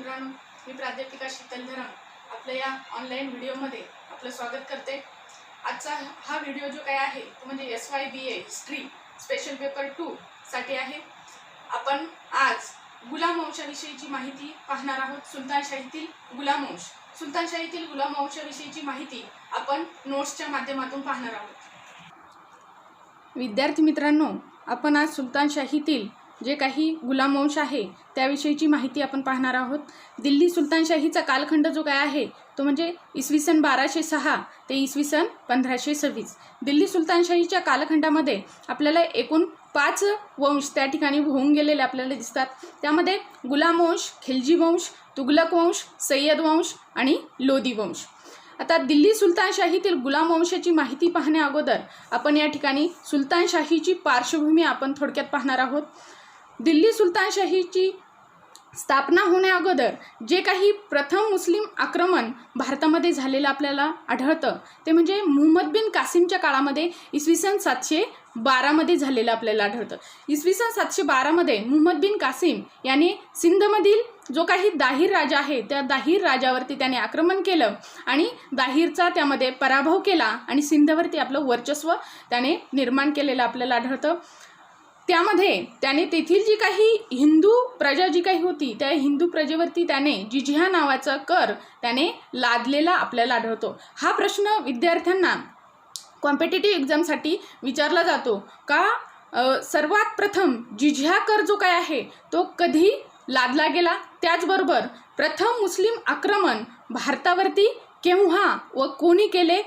मित्रांनो, मी प्राध्यापिका शीतल धरम आपल्या या ऑनलाईन व्हिडिओमध्ये आपलं स्वागत करते। आजचा हा व्हिडिओ जो काय आहे तो म्हणजे SYBA हिस्ट्री स्पेशल पेपर 2 साठी आहे। आपण आज गुलाम वंशाविषयीची माहिती पाहणार आहोत। सुलतानशाहीतील गुलाम वंश, सुलतानशाहीतील गुलाम वंशाविषयीची माहिती आपण नोट्सच्या माध्यमातून पाहणार आहोत। विद्यार्थी मित्रांनो, आपण आज सुलतानशाहीतील जे काही गुलाम वंश आहे त्याविषयीची माहिती आपण पाहणार आहोत। दिल्ली सुलतानशाहीचा कालखंड जो काय आहे तो म्हणजे इसवी सन 1206 ते इसवी सन 1526। दिल्ली सुलतानशाहीच्या कालखंडामध्ये आपल्याला एकूण 5 वंश त्या ठिकाणी होऊन गेलेले आपल्याला दिसतात। त्यामध्ये गुलाम वंश, खिलजी वंश, तुगलक वंश, सय्यद वंश आणि लोदी वंश। आता दिल्ली सुलतानशाहीतील गुलाम वंशाची माहिती पाहण्या अगोदर आपण या ठिकाणी सुलतानशाहीची पार्श्वभूमी आपण थोडक्यात पाहणार आहोत। दिल्ली सुलतानशाहीची स्थापना होण्या अगोदर जे काही प्रथम मुस्लिम आक्रमण भारतामध्ये झालेलं आपल्याला आढळतं ते म्हणजे मुहम्मद बिन कासिमच्या काळामध्ये इसवी सन 712 मध्ये झालेलं आपल्याला आढळतं। इसवी सन 712 मध्ये मुहम्मद बिन कासिम याने सिंधमधील जो काही दाहिर राजा आहे त्या दाहिर राजावरती त्याने आक्रमण केलं आणि दाहिरचा त्यामध्ये पराभव केला आणि सिंधवरती आपलं वर्चस्व त्याने निर्माण केलेलं आपल्याला आढळतं। त्यामध्ये त्याने तेथील जी काही हिंदू प्रजा जी काही होती त्या हिंदू प्रजेवरती त्याने जिझिया नावाचा कर त्याने लादलेला आपल्याला आढळतो। हा प्रश्न विद्यार्थ्यांना कॉम्पिटिटिव्ह एक्झामसाठी विचारला जातो का सर्वात प्रथम जिझिया कर जो काय आहे तो कधी लादला गेला, त्याचबरोबर प्रथम मुस्लिम आक्रमण भारतावरती केव्हा व कोणी केले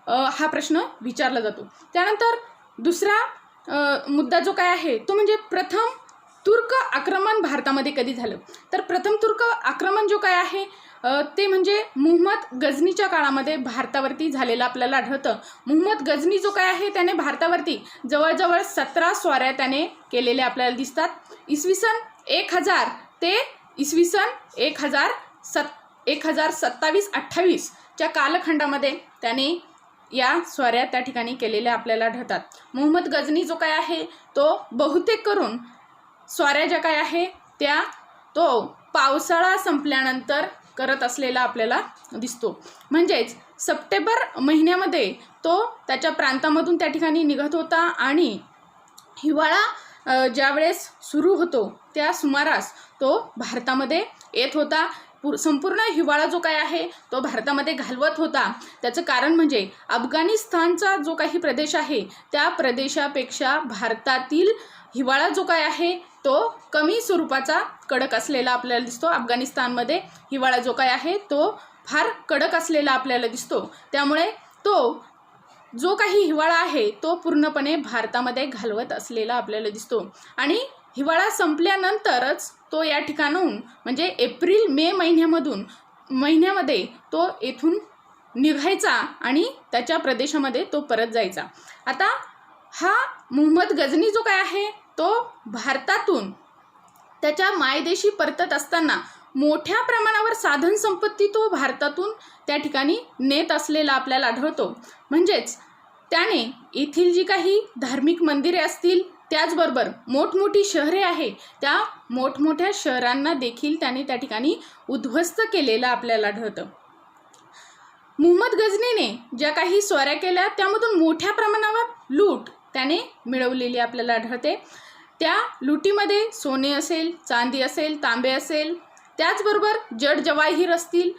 हा प्रश्न विचारला जातो। त्यानंतर दुसरा मुद्दा जो काय आहे तो म्हणजे प्रथम तुर्क आक्रमण भारतामध्ये कधी झालं। तर प्रथम तुर्क आक्रमण जो काय आहे ते म्हणजे मुहम्मद गझनीच्या काळामध्ये भारतावरती झालेलं आपल्याला आढळतं। मुहम्मद गझनी जो काय आहे त्याने भारतावरती जवळजवळ 17 स्वाऱ्या त्याने केलेल्या आपल्याला दिसतात। इसवी सन 1000 ते इसवी सन 1027-28 च्या कालखंडामध्ये त्याने या स्वाऱ्या त्या ठिकाणी केलेल्या आपल्याला आढळतात। मुहम्मद गझनी जो काय आहे तो बहुतेक करून स्वाऱ्या ज्या काय आहे त्या तो पावसाळा संपल्यानंतर करत असलेला आपल्याला दिसतो। म्हणजेच सप्टेंबर महिन्यामध्ये तो त्याच्या प्रांतामधून त्या ठिकाणी निघत होता आणि हिवाळा ज्यावेळेस सुरू होतो त्या सुमारास तो भारतामध्ये येत होता। संपूर्ण हिवाळा जो काय आहे तो भारतामध्ये घालवत होता। त्याचं कारण म्हणजे अफगाणिस्तानचा जो काही प्रदेश आहे त्या प्रदेशापेक्षा भारतातील हिवाळा जो काय आहे तो कमी स्वरूपाचा कडक असलेला आपल्याला दिसतो। अफगाणिस्तानमध्ये हिवाळा जो काय आहे तो फार कडक असलेला आपल्याला दिसतो। त्यामुळे तो जो काही हिवाळा आहे तो पूर्णपणे भारतामध्ये घालवत असलेला आपल्याला दिसतो आणि हिवाळा संपल्यानंतरच तो या ठिकाणाहून म्हणजे एप्रिल मे महिन्यामध्ये तो येथून निघायचा आणि त्याच्या प्रदेशामध्ये तो परत जायचा। आता हा मुहम्मद गझनी जो काय आहे तो भारतातून त्याच्या मायदेशी परतत असताना मोठ्या प्रमाणावर साधन संपत्ती तो भारतातून त्या ठिकाणी नेत असलेला आपल्याला आढळतो। म्हणजेच त्याने येथील जी काही धार्मिक मंदिरे असतील त्याचबरोबर मोठमोठी शहरे आहे त्या मोठमोठ्या शहरांना देखील त्याने त्या ठिकाणी उद्ध्वस्त केलेलं आपल्याला आढळतं। मुहम्मद गझनीने ज्या काही स्वाऱ्या केल्या त्यामधून मोठ्या प्रमाणावर लूट त्याने मिळवलेली आपल्याला आढळते। त्या लुटीमध्ये सोने असेल, चांदी असेल, तांबे असेल, त्याचबरोबर जड जवाहीर असतील,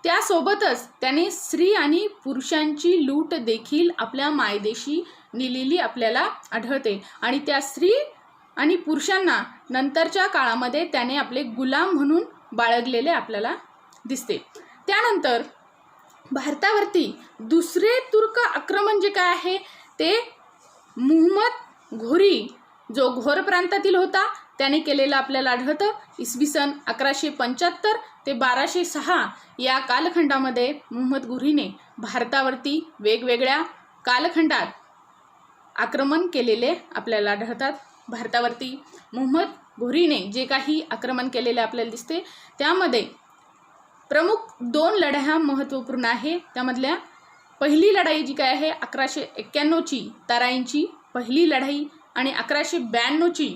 त्यासोबतच त्याने स्त्री आणि पुरुषांची लूट देखील आपल्या मायदेशी नेलेली आपल्याला आढळते आणि त्या स्त्री आणि पुरुषांना नंतरच्या काळामध्ये त्याने आपले गुलाम म्हणून बाळगलेले आपल्याला दिसते। त्यानंतर भारतावरती दुसरे तुर्क आक्रमण जे काय आहे ते मुहम्मद घोरी जो घोर प्रांतातील होता त्याने केलेलं आपल्याला आढळतं। इसवी सन 1175 ते 1206 या कालखंडामध्ये मुहम्मद घोरीने भारतावरती वेगवेगळ्या कालखंडात आक्रमण केलेले आपल्याला आढळतात। भारतावरती मुहम्मद घोरीने जे काही आक्रमण केलेले आपल्याला दिसते त्यामध्ये प्रमुख 2 लढाया महत्त्वपूर्ण आहे। त्यामधल्या पहिली लढाई जी काय आहे 1191ची तराईंची पहिली लढाई आणि 1192ची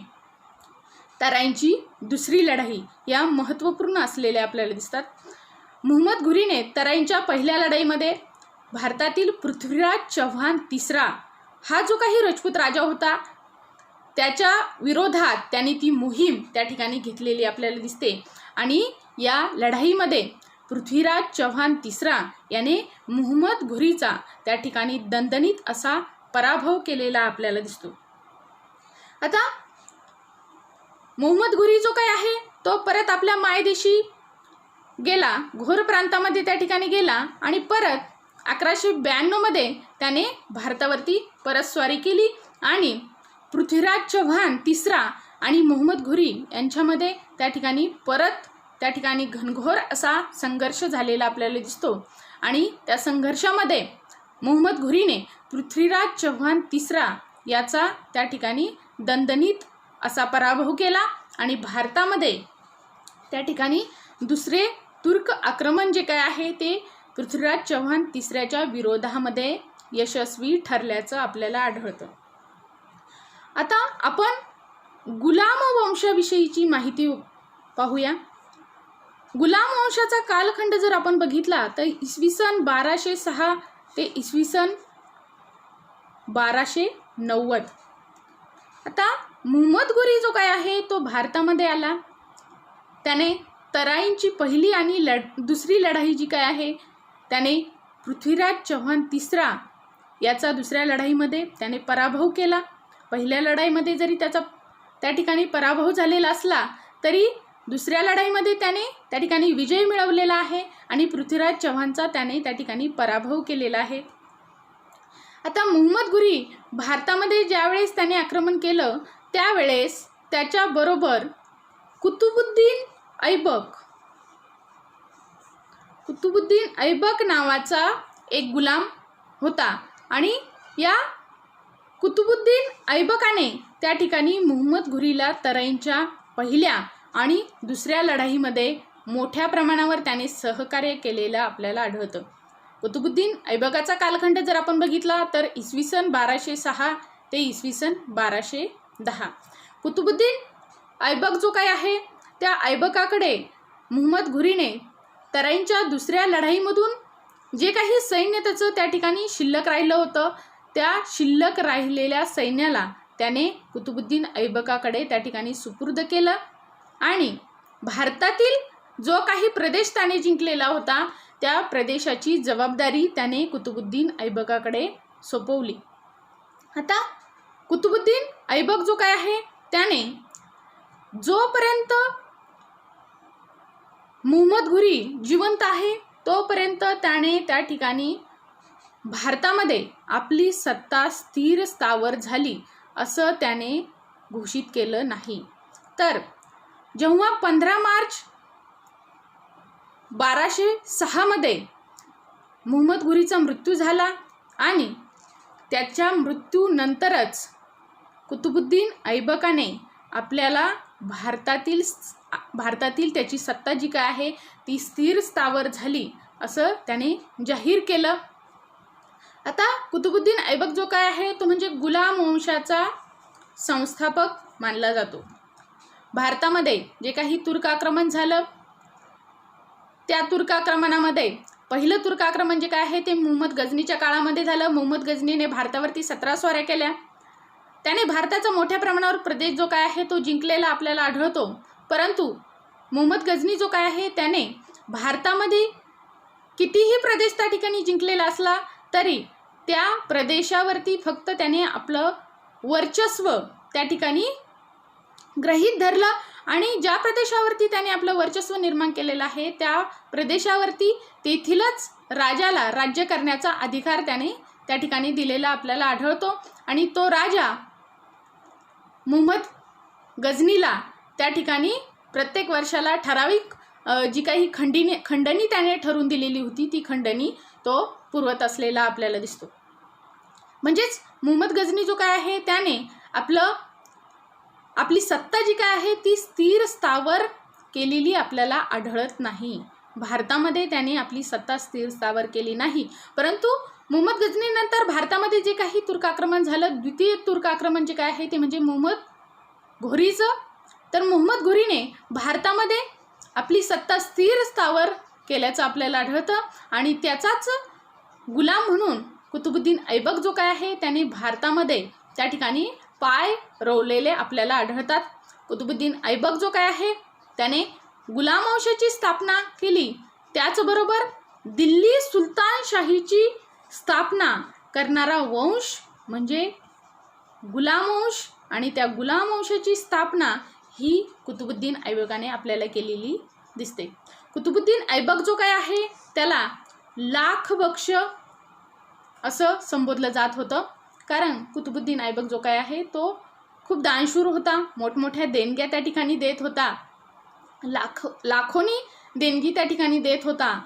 तराईंची दुसरी लढाई या महत्त्वपूर्ण असलेल्या आपल्याला दिसतात. मुहम्मद घुरीने तराईंच्या पहिल्या लढाईमध्ये भारतातील पृथ्वीराज चव्हाण तिसरा हा जो काही राजपूत राजा होता त्याच्या विरोधात त्यांनी ती मोहीम त्या ठिकाणी घेतलेली आपल्याला दिसते. आणि या लढाईमध्ये पृथ्वीराज चव्हाण तिसरा याने मुहम्मद घुरीचा त्या ठिकाणी दणदणीत असा पराभव केलेला आपल्याला दिसतो. आता मुहम्मद घुरी जो काय आहे तो परत आपल्या मायदेशी गेला, घोर प्रांतामध्ये त्या ठिकाणी गेला आणि परत 1192 मध्ये त्याने भारतावरती परत स्वारी केली आणि पृथ्वीराज चव्हाण तिसरा आणि मुहम्मद घुरी यांच्यामध्ये त्या ठिकाणी घनघोर असा संघर्ष झालेला आपल्याला दिसतो. आणि त्या संघर्षामध्ये मुहम्मद घुरीने पृथ्वीराज चव्हाण तिसरा याचा त्या ठिकाणी दणदणीत असा पराभव केला आणि भारतामध्ये त्या ठिकाणी दुसरे तुर्क आक्रमण जे काय आहे ते पृथ्वीराज चव्हाण तिसऱ्याच्या विरोधामध्ये यशस्वी ठरल्याचं आपल्याला आढळतं. आता आपण गुलाम वंशाविषयीची माहिती पाहूया. गुलाम वंशाचा कालखंड जर आपण बघितला तर इसवी सन 1206 ते इसवी सन 1290. आता मुहम्मद घुरी जो काय आहे तो भारतामध्ये आला. त्याने तराईंची पहिली आणि दुसरी लढाई जी काय आहे त्याने पृथ्वीराज चव्हाण तिसरा याचा दुसऱ्या लढाईमध्ये त्याने पराभव केला. पहिल्या लढाईमध्ये जरी त्याचा त्या ठिकाणी पराभव झालेला असला तरी दुसऱ्या लढाईमध्ये त्याने त्या ठिकाणी विजय मिळवलेला आहे आणि पृथ्वीराज चव्हाणचा त्याने त्या ठिकाणी पराभव केलेला आहे. आता मुहम्मद घुरी भारतामध्ये ज्यावेळेस त्याने आक्रमण केलं त्यावेळेस त्याच्याबरोबर कुतुबुद्दीन ऐबक नावाचा एक गुलाम होता आणि या कुतुबुद्दीन ऐबकाने त्या ठिकाणी मुहम्मद घुरीला तराईंच्या पहिल्या आणि दुसऱ्या लढाईमध्ये मोठ्या प्रमाणावर त्याने सहकार्य केलेलं आपल्याला आढळतं. कुतुबुद्दीन ऐबकाचा कालखंड जर आपण बघितला तर इसवी सन 1206 ते इसवी सन 1210. कुतुबुद्दीन ऐबक जो काय आहे त्या ऐबकाकडे मुहम्मद घुरीने तराईंच्या दुसऱ्या लढाईमधून जे काही सैन्य त्याचं त्या ठिकाणी शिल्लक राहिलं होतं त्या शिल्लक राहिलेल्या सैन्याला त्याने कुतुबुद्दीन ऐबकाकडे त्या ठिकाणी सुपूर्द केलं आणि भारतातील जो काही प्रदेश त्याने जिंकलेला होता त्या प्रदेशाची जबाबदारी त्याने कुतुबुद्दीन ऐबकाकडे सोपवली. आता कुतुबुद्दीन ऐबक जो काय आहे त्याने जोपर्यंत मुहम्मद घुरी जिवंत आहे तोपर्यंत त्याने त्या ठिकाणी भारतामध्ये आपली सत्ता स्थिर स्थावर झाली असं त्याने घोषित केलं नाही. तर जेव्हा 15 मार्च 1206 मध्ये मुहम्मद घुरीचा मृत्यू झाला आणि त्याच्या मृत्यूनंतरच कुतुबुद्दीन ऐबकाने आपल्याला भारतातील त्याची सत्ता जी काय आहे ती स्थिर स्थावर झाली असं त्याने जाहीर केलं. आता कुतुबुद्दीन ऐबक जो काय आहे तो म्हणजे गुलाम वंशाचा संस्थापक मानला जातो. भारतामध्ये जे काही तुर्क आक्रमण झालं त्या तुर्क आक्रमणामध्ये पहिलं तुर्क आक्रमण जे काय आहे ते मुहम्मद गझनीच्या काळामध्ये झालं. मुहम्मद गझनीने भारतावरती 17 स्वाऱ्या केल्या. त्याने भारताचा मोठ्या प्रमाणावर प्रदेश जो काय आहे तो जिंकलेला आपल्याला आढळतो. परंतु मुहम्मद गझनी जो काय आहे त्याने भारतामध्ये कितीही प्रदेश त्या ठिकाणी जिंकलेला असला तरी त्या प्रदेशावरती फक्त त्याने आपलं वर्चस्व त्या ठिकाणी गृहीत धरलं आणि ज्या प्रदेशावरती त्याने आपलं वर्चस्व निर्माण केलेलं आहे त्या प्रदेशावरती तेथीलच राजाला राज्य करण्याचा अधिकार त्याने त्या ठिकाणी दिलेला आपल्याला आढळतो. आणि तो राजा मुहम्मद गझनीला त्या ठिकाणी प्रत्येक वर्षाला ठराविक जी काही खंडणी त्याने ठरवून दिलेली होती ती खंडणी तो पुरवत असलेला आपल्याला दिसतो. म्हणजेच मुहम्मद गझनी जो काय आहे त्याने आपली सत्ता जी काय आहे ती स्थिर स्थावर केलेली आपल्याला आढळत नाही. भारतामध्ये त्याने आपली सत्ता स्थिर स्थावर केली नाही. परंतु मुहम्मद गझनीनंतर भारतामध्ये जे काही तुर्क आक्रमण झालं द्वितीय तुर्क आक्रमण जे काय आहे ते म्हणजे मुहम्मद घोरीचं तर मोहम्मद घुरीने भारतामध्ये आपली सत्ता स्थिर स्थावर केल्याचं आपल्याला आढळतं आणि त्याचाच गुलाम म्हणून कुतुबुद्दीन ऐबक जो काय आहे त्याने भारतामध्ये त्या ठिकाणी पाय रोवलेले आपल्याला आढळतात. कुतुबुद्दीन ऐबक जो काय आहे त्याने गुलाम वंशाची स्थापना केली, त्याचबरोबर दिल्ली सुलतानशाहीची स्थापना करणारा वंश म्हणजे गुलाम वंश आणि त्या गुलाम वंशाची स्थापना ही कुतुबुद्दीन ऐबकाने आपल्याला केलेली दिसते. कुतुबुद्दीन ऐबक जो काय आहे त्याला लाख बक्ष असं संबोधलं जात होतं, कारण कुतुबुद्दीन ऐबक जो काय आहे तो खूप दानशूर होता, मोठमोठ्या देणग्या त्या ठिकाणी देत होता, लाखोनी देणगी त्या ठिकाणी देत होता,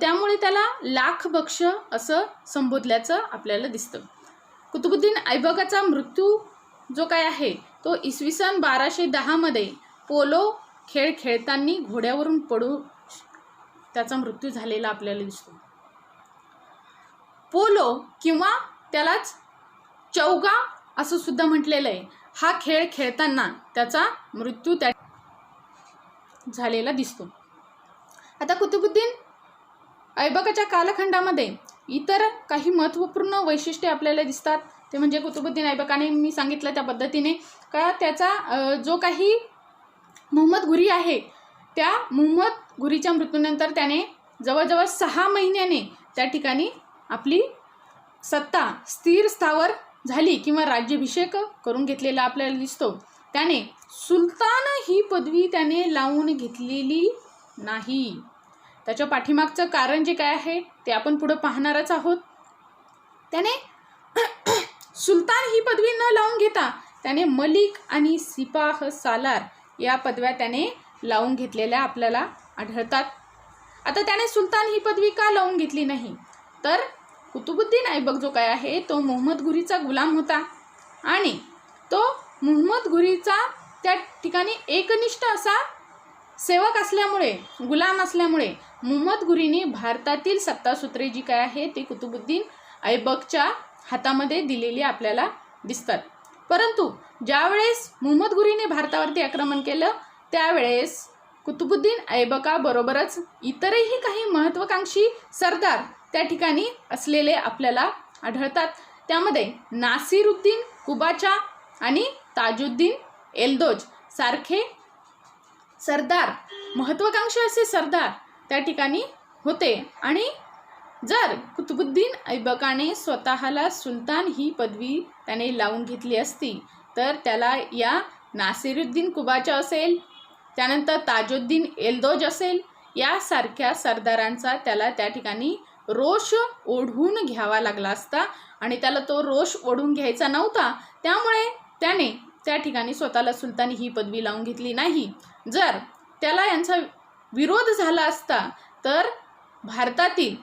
त्यामुळे त्याला लाख बक्ष असं संबोधल्याचं आपल्याला दिसतं. कुतुबुद्दीन ऐबकाचा मृत्यू जो काय आहे तो इसवी सन 1210 पोलो खेळ खेळताना घोड्यावरून पडून त्याचा मृत्यू झालेला आपल्याला दिसतो. पोलो किंवा त्यालाच चौगा असं सुद्धा म्हटलेलं आहे. हा खेळ खेळताना त्याचा मृत्यू त्या झालेला दिसतो. आता कुतुबुद्दीन ऐबकाच्या कालखंडामध्ये इतर काही महत्त्वपूर्ण वैशिष्ट्ये आपल्याला दिसतात. ते म्हणजे कुतुबुद्दीन ऐबकाने मी सांगितलं त्या पद्धतीने का त्याचा जो काही मोहम्मद घुरी आहे त्या मोहम्मद घुरीच्या मृत्यूनंतर त्याने जवळजवळ 6 महिन्याने त्या ठिकाणी आपली सत्ता स्थिर स्थावर झाली किंवा राज्याभिषेक करून घेतलेला आपल्याला दिसतो. त्याने सुलतान ही पदवी त्याने लावून घेतलेली नाही. त्याच्या पाठीमागचं कारण जे काय आहे ते आपण पुढे पाहणारच आहोत. त्याने सुलतान ही पदवी न लावून घेता त्याने मलिक आणि सिपाह सालार या पदव्या त्याने लावून घेतलेल्या आपल्याला आढळतात. आता त्याने सुलतान ही पदवी का लावून घेतली नाही, तर कुतुबुद्दीन ऐबक जो काय आहे तो मोहम्मद घुरीचा गुलाम होता आणि तो मोहम्मद घुरीचा त्या ठिकाणी एकनिष्ठ असा सेवक असल्यामुळे, गुलाम असल्यामुळे मोहम्मद घुरीने भारतातील सत्तासूत्रे जी काय आहे ती कुतुबुद्दीन ऐबकच्या हातामध्ये दिलेली आपल्याला दिसतात. परंतु ज्यावेळेस मोहम्मद घुरीने भारतावरती आक्रमण केलं त्यावेळेस कुतुबुद्दीन ऐबकाबरोबरच इतरही काही महत्त्वाकांक्षी सरदार त्या ठिकाणी असलेले आपल्याला आढळतात. त्यामध्ये नासिरुद्दीन कुबाचा आणि ताजुद्दीन एल्दोज सारखे सरदार, महत्त्वाकांक्षी असे सरदार त्या ठिकाणी होते. आणि जर कुतुबुद्दीन ऐबकाने स्वतःला सुलतान ही पदवी त्याने लावून घेतली असती तर त्याला या नासिरुद्दीन कुबाचा असेल, त्यानंतर ताजुद्दीन एल्दोज असेल, यासारख्या सरदारांचा त्याला त्या ठिकाणी रोष ओढून घ्यावा लागला असता आणि त्याला तो रोष ओढून घ्यायचा नव्हता. त्यामुळे त्याने त्या ठिकाणी स्वतःला सुलतान ही पदवी लावून घेतली नाही. जर त्याला यांचा विरोध झाला असता तर भारतातील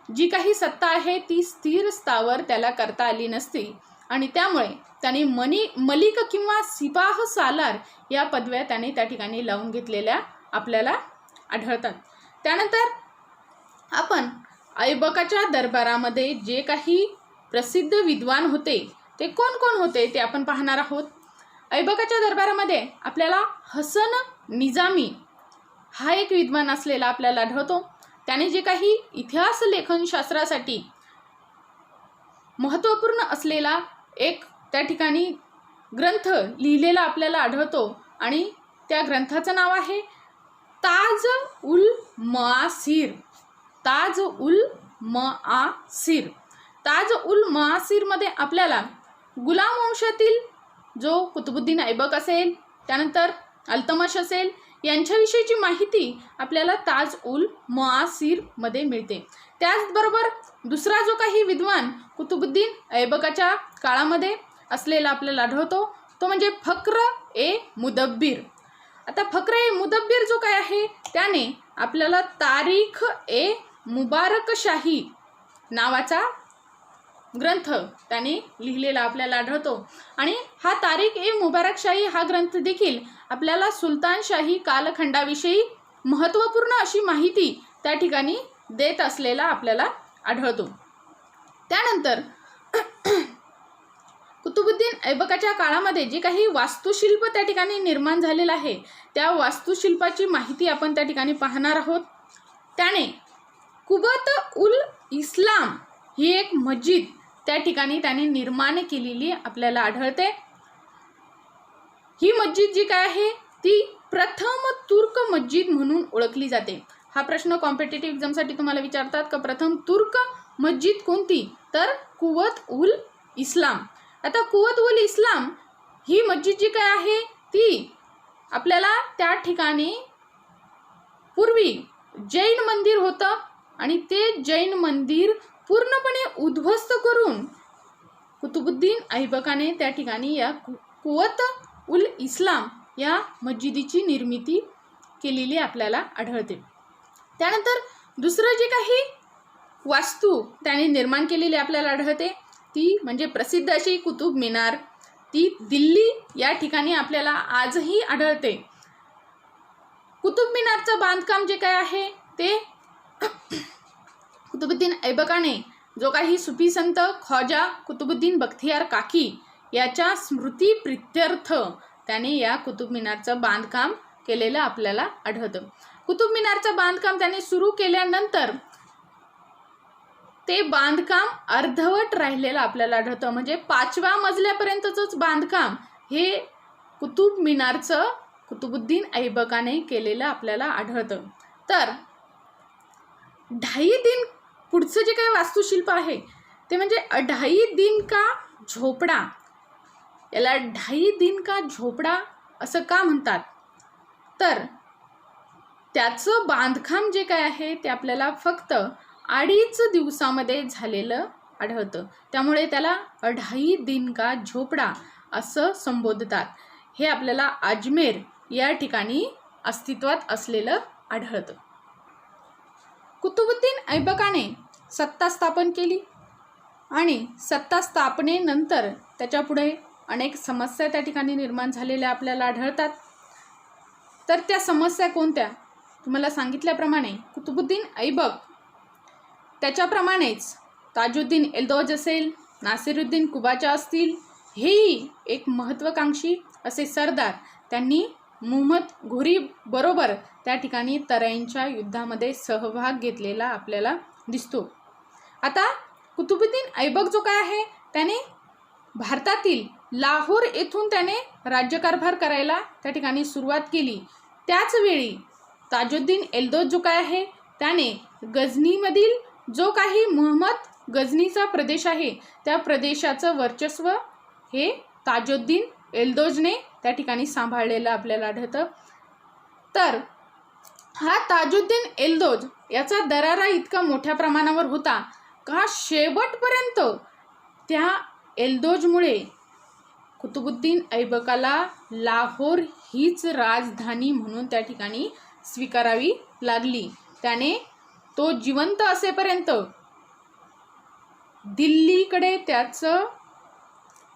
जी काही सत्ता आहे ती स्थिर स्थावर त्याला करता आली नसती आणि त्यामुळे त्याने मलिक किंवा सिपाह सालार या पदव्या त्याने त्या ठिकाणी लावून घेतलेल्या आपल्याला आढळतात. त्यानंतर आपण ऐबकाच्या दरबारामध्ये जे काही प्रसिद्ध विद्वान होते ते कोण कोण होते ते आपण पाहणार आहोत. ऐबकाच्या दरबारामध्ये आपल्याला हसन निजामी हा एक विद्वान असलेला आपल्याला आढळतो. त्याने जे काही इतिहास लेखनशास्त्रासाठी महत्त्वपूर्ण असलेला एक त्या ठिकाणी ग्रंथ लिहिलेला आपल्याला आढळतो आणि त्या ग्रंथाचं नाव आहे ताज उल मआसीर. ताज उल मआसीर. ताज उल मआसीरमध्ये आपल्याला गुलाम वंशातील जो कुतुबुद्दीन ऐबक असेल, त्यानंतर अल्तमश असेल, यांच्याविषयीची माहिती आपल्याला ताज उल मआसीरमध्ये मिळते. त्याचबरोबर दुसरा जो काही विद्वान कुतुबुद्दीन ऐबकाच्या काळामध्ये असलेला आपल्याला आढळतो तो म्हणजे फक्र ए मुदब्बिर. आता फक्र ए मुदब्बिर जो काय आहे त्याने आपल्याला तारीख ए मुबारकशाही नावाचा ग्रंथ त्याने लिहिलेला आपल्याला आढळतो आणि हा तारीख ए मुबारकशाही हा ग्रंथ देखील आपल्याला सुलतानशाही कालखंडाविषयी महत्त्वपूर्ण अशी माहिती त्या ठिकाणी देत असलेला आपल्याला आढळतो. त्यानंतर कुतुबुद्दीन ऐबकाच्या काळामध्ये जे काही वास्तुशिल्प त्या ठिकाणी निर्माण झालेलं आहे, त्या वास्तुशिल्पाची माहिती आपण त्या ठिकाणी पाहणार आहोत. त्याने कुबत उल इस्लाम ही एक मस्जिद त्या ठिकाणी त्याने निर्माण केलेली आपल्याला आढळते. ही मस्जिद जी काय आहे ती प्रथम तुर्क मस्जिद म्हणून ओळखली जाते. हा प्रश्न कॉम्पिटिटिव्ह एक्झामसाठी तुम्हाला विचारतात का प्रथम तुर्क मस्जिद कोणती, तर कुवत उल इस्लाम. आता कुवत उल इस्लाम ही मस्जिद जी काय आहे ती आपल्याला त्या ठिकाणी पूर्वी जैन मंदिर होतं आणि ते जैन मंदिर पूर्णपणे उद्ध्वस्त करून कुतुबुद्दीन ऐबकाने त्या ठिकाणी या कुवत उल इस्लाम या मस्जिदीची निर्मिती केलेली आपल्याला आढळते. त्यानंतर दुसरं जे काही वास्तू त्याने निर्माण केलेली आपल्याला आढळते ती म्हणजे प्रसिद्ध अशी कुतुब मिनार. ती दिल्ली या ठिकाणी आपल्याला आजही आढळते. कुतुब मिनारचं बांधकाम जे काय आहे ते कुतुबुद्दीन ऐबकाने जो काही सुफी संत ख्वाजा कुतुबुद्दीन बख्तियार काकी याच्या स्मृती प्रित्यर्थ त्याने या कुतुब मिनारचं बांधकाम केलेलं आपल्याला आढळतं. कुतुब मिनारचं बांधकाम त्याने सुरू केल्यानंतर ते बांधकाम अर्धवट राहिलेलं आपल्याला आढळतं. म्हणजे 5व्या मजल्यापर्यंतच बांधकाम हे कुतुब मिनारचं कुतुबुद्दीन ऐबकाने केलेलं आपल्याला आढळतं. तर 2.5 दिन पुढचं जे काही वास्तुशिल्प आहे ते म्हणजे 2.5 दिन का झोपडा. याला 2.5 दिन का झोपडा असं का म्हणतात, तर त्याचं बांधकाम जे काय आहे ते आपल्याला फक्त 2.5 दिवसामध्ये झालेलं आढळतं. त्यामुळे त्याला 2.5 दिन का झोपडा असं संबोधतात. हे आपल्याला अजमेर या ठिकाणी अस्तित्वात असलेलं आढळतं. कुतुबुद्दीन ऐबकाने सत्ता स्थापन केली आणि सत्ता स्थापनेनंतर त्याच्यापुढे अनेक समस्या त्या ठिकाणी निर्माण झालेल्या आपल्याला आढळतात. तर त्या समस्या कोणत्या, तुम्हाला सांगितल्याप्रमाणे कुतुबुद्दीन ऐबक त्याच्याप्रमाणेच ताजुद्दीन एल्दोज असेल, नासिरुद्दीन कुबाचा असतील, हेही एक महत्त्वाकांक्षी असे सरदार त्यांनी मुहम्मद घोरी बरोबर त्या ठिकाणी तराईंच्या युद्धामध्ये सहभाग घेतलेला आपल्याला दिसतो. आता कुतुबुद्दीन ऐबक जो काय आहे त्याने भारतातील लाहोर येथून त्याने राज्यकारभार करायला त्या ठिकाणी सुरुवात केली. त्याचवेळी ताजुद्दीन एल्दोज जो काय आहे त्याने गझनीमधील जो काही मुहम्मद गझनीचा प्रदेश आहे त्या प्रदेशाचं वर्चस्व हे ताजुद्दीन एल्दोजने त्या ठिकाणी सांभाळलेलं आपल्याला आढळतं. तर हा ताजुद्दीन एल्दोज याचा दरारा इतका मोठ्या प्रमाणावर होता का शेवटपर्यंत त्या एल्दोजमुळे कुतुबुद्दीन ऐबकाला लाहोर हीच राजधानी म्हणून त्या ठिकाणी स्वीकारावी लागली. त्याने तो जिवंत असेपर्यंत दिल्लीकडे त्याचं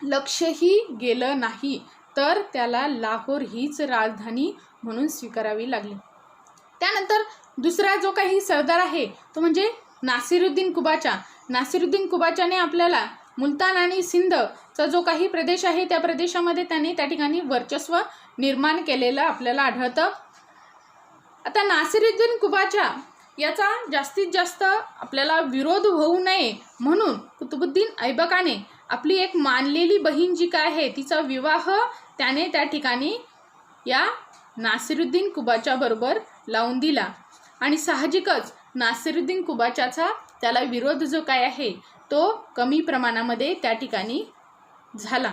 लक्षही गेलं नाही, तर त्याला लाहोर हीच राजधानी म्हणून स्वीकारावी लागली. त्यानंतर दुसरा जो काही सरदार आहे तो म्हणजे नासिरुद्दीन कुबाचा. नासिरुद्दीन कुबाचाने आपल्याला मुलतान आणि सिंधचा जो काही प्रदेश आहे त्या प्रदेशामध्ये त्याने त्या ठिकाणी वर्चस्व निर्माण केलेलं आपल्याला आढळतं. आता नासिरुद्दीन कुबाचा याचा जास्तीत जास्त आपल्याला विरोध होऊ नये म्हणून कुतुबुद्दीन ऐबकाने आपली एक मानलेली बहीण जी काय आहे तिचा विवाह त्याने त्या ठिकाणी या नासिरुद्दीन कुबाच्या बरोबर लावून दिला आणि साहजिकच नासिरुद्दीन कुबाचाचा त्याला विरोध जो काय आहे तो कमी प्रमाणामध्ये त्या ठिकाणी झाला.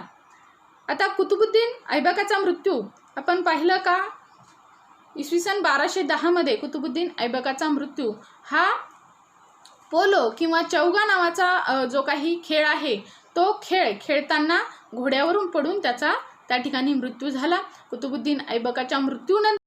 आता कुतुबुद्दीन ऐबकाचा मृत्यू आपण पाहिलं का इसवी सन 1210 कुतुबुद्दीन ऐबकाचा मृत्यू हा पोलो किंवा चौगा नावाचा जो काही खेळ आहे तो खेळ खेळताना घोड्यावरून पडून त्याचा त्या ठिकाणी मृत्यू झाला. कुतुबुद्दीन ऐबकाच्या मृत्यूनंतर